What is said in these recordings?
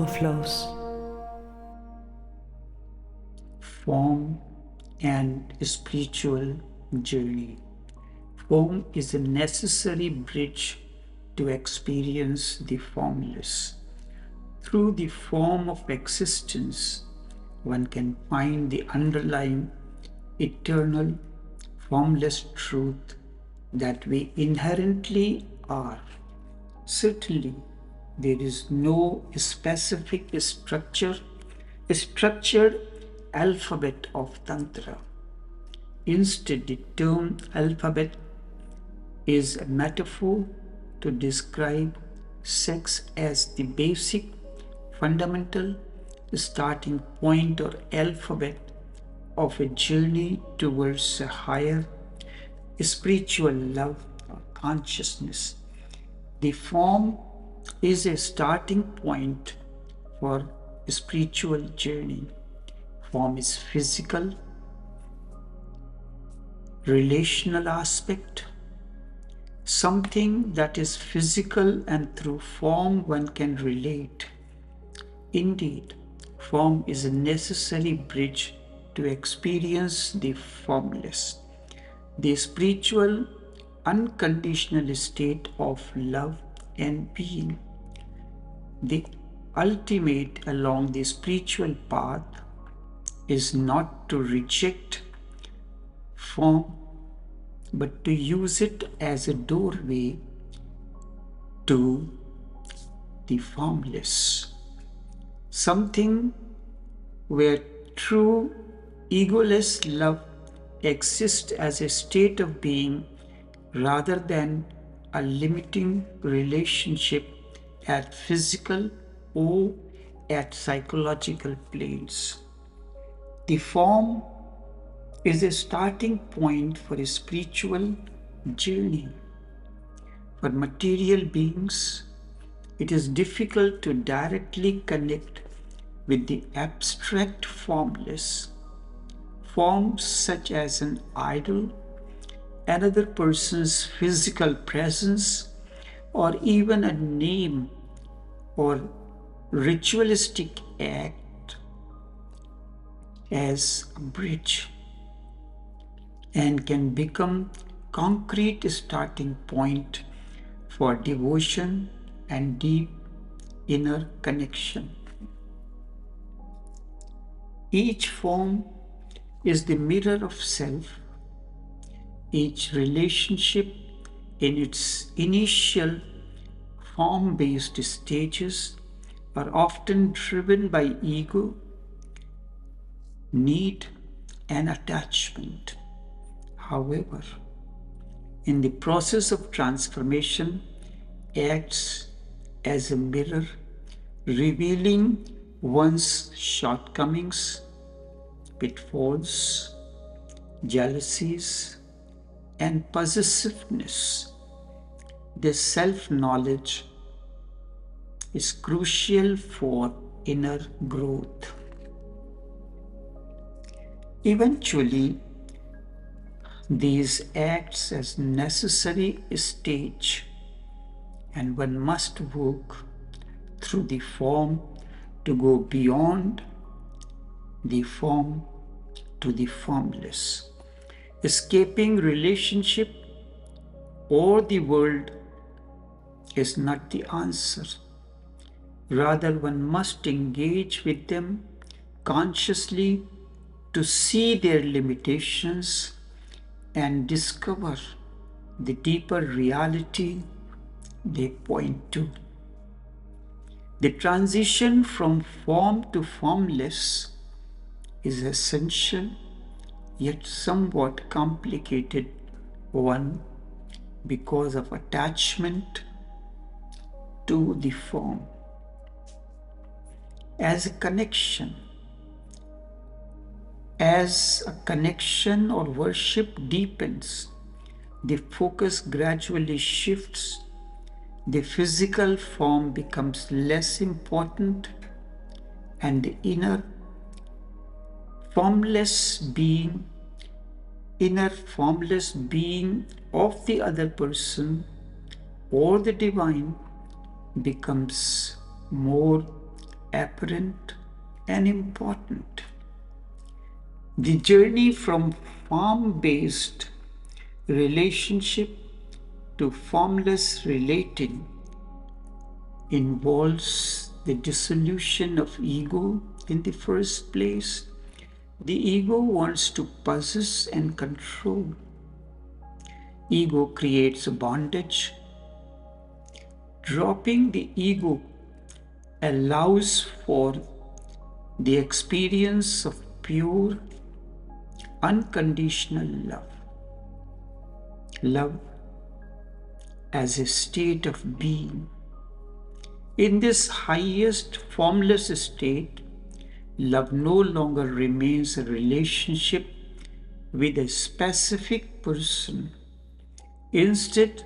Overflows. Form and spiritual journey. Form is a necessary bridge to experience the formless. Through the form of existence, one can find the underlying eternal, formless truth that we inherently are. Certainly, there is no specific structured alphabet of Tantra. Instead, the term alphabet is a metaphor to describe sex as the basic, fundamental starting point or alphabet of a journey towards a higher spiritual love or consciousness. The form is a starting point for a spiritual journey. Form is physical, relational aspect, something that is physical, and through form one can relate. Indeed, form is a necessary bridge to experience the formless, the spiritual, unconditional state of love and being. The ultimate along the spiritual path is not to reject form, but to use it as a doorway to the formless. Something where true egoless love exists as a state of being rather than a limiting relationship at physical or at psychological planes. The form is a starting point for a spiritual journey. For material beings, it is difficult to directly connect with the abstract formless. Forms such as an idol, another person's physical presence, or even a name or ritualistic act as a bridge and can become concrete starting point for devotion and deep inner connection. Each form is the mirror of self. Each relationship in its initial form-based stages are often driven by ego, need, and attachment. However, in the process of transformation, acts as a mirror, revealing one's shortcomings, pitfalls, jealousies, and possessiveness. This self-knowledge is crucial for inner growth. Eventually, these acts as necessary stage, and one must work through the form to go beyond the form to the formless. Escaping relationship or the world is not the answer. Rather, one must engage with them consciously to see their limitations and discover the deeper reality they point to. The transition from form to formless is essential yet somewhat complicated one because of attachment to the form. As a connection or worship deepens, the focus gradually shifts. The physical form becomes less important, and the inner formless being of the other person or the divine becomes more apparent and important. The journey from form-based relationship to formless relating involves the dissolution of ego in the first place. The ego wants to possess and control. Ego creates bondage. Dropping the ego allows for the experience of pure, unconditional love. Love as a state of being. In this highest formless state, love no longer remains a relationship with a specific person. Instead,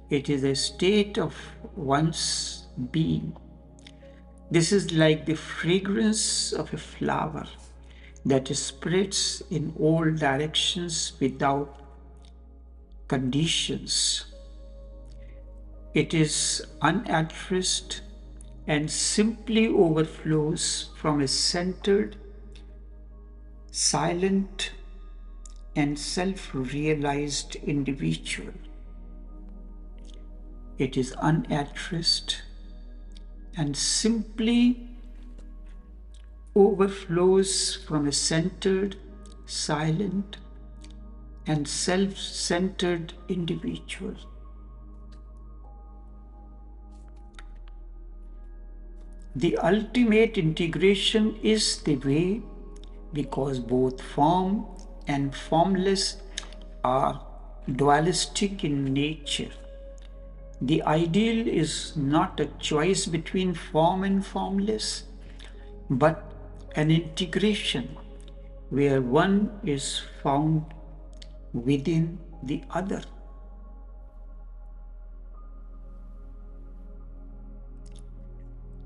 it is a state of one's being. This is like the fragrance of a flower that spreads in all directions without conditions. It is unaddressed and simply overflows from a centered, silent, and self-realized individual. It is unaddressed and simply overflows from a centered, silent, and self-centered individual. The ultimate integration is the way, because both form and formless are dualistic in nature. The ideal is not a choice between form and formless, but an integration where one is found within the other.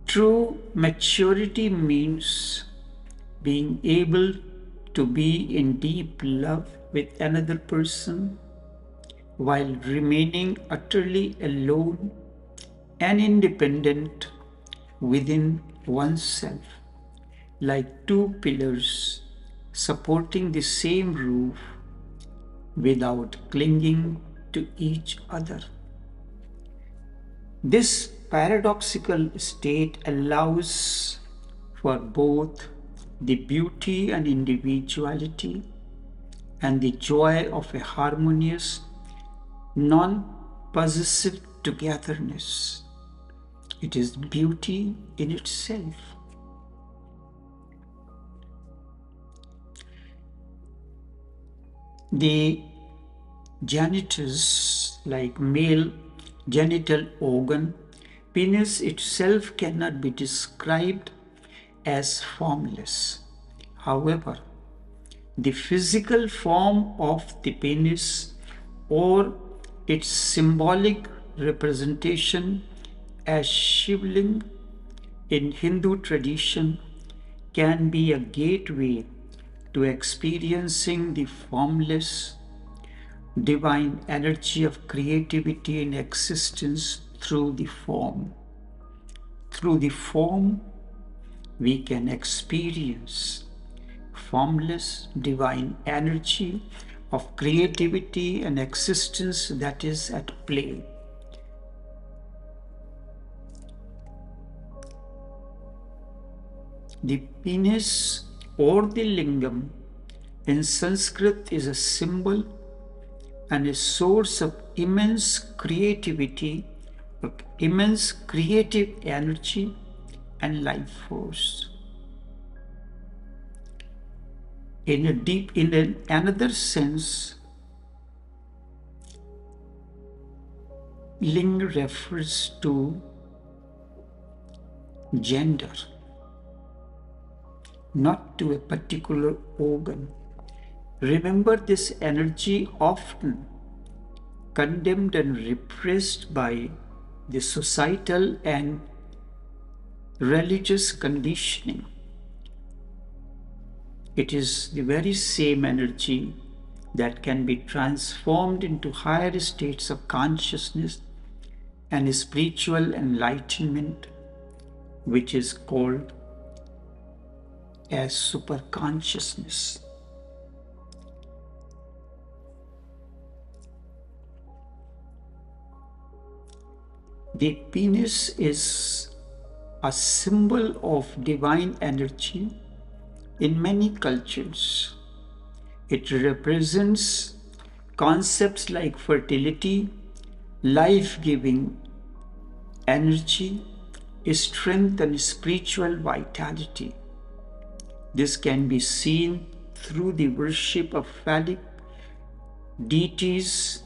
True maturity means being able to be in deep love with another person while remaining utterly alone and independent within oneself, like two pillars supporting the same roof without clinging to each other. This paradoxical state allows for both the beauty and individuality and the joy of a harmonious, non-possessive togetherness. It is beauty in itself. The genitals, like male genital organ, penis itself cannot be described as formless. However, the physical form of the penis or its symbolic representation as Shivling in Hindu tradition can be a gateway to experiencing the formless, divine energy of creativity and existence through the form. Through the form, we can experience formless divine energy of creativity and existence that is at play. The penis or the lingam in Sanskrit is a symbol and a source of immense creativity, of immense creative energy and life force. In another sense, ling refers to gender, not to a particular organ. Remember, this energy often condemned and repressed by the societal and religious conditioning. It is the very same energy that can be transformed into higher states of consciousness and spiritual enlightenment, which is called as superconsciousness. The penis is a symbol of divine energy in many cultures. It represents concepts like fertility, life giving energy, strength, and spiritual vitality. This can be seen through the worship of phallic deities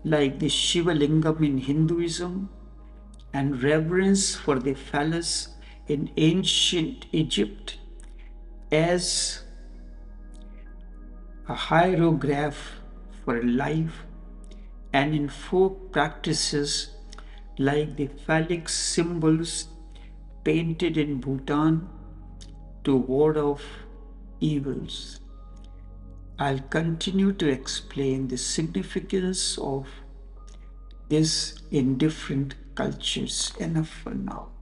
like the Shiva Lingam in Hinduism and reverence for the phallus in ancient Egypt as a hieroglyph for life, and in folk practices like the phallic symbols painted in Bhutan to ward off evils. I'll continue to explain the significance of this in different cultures. Enough for now.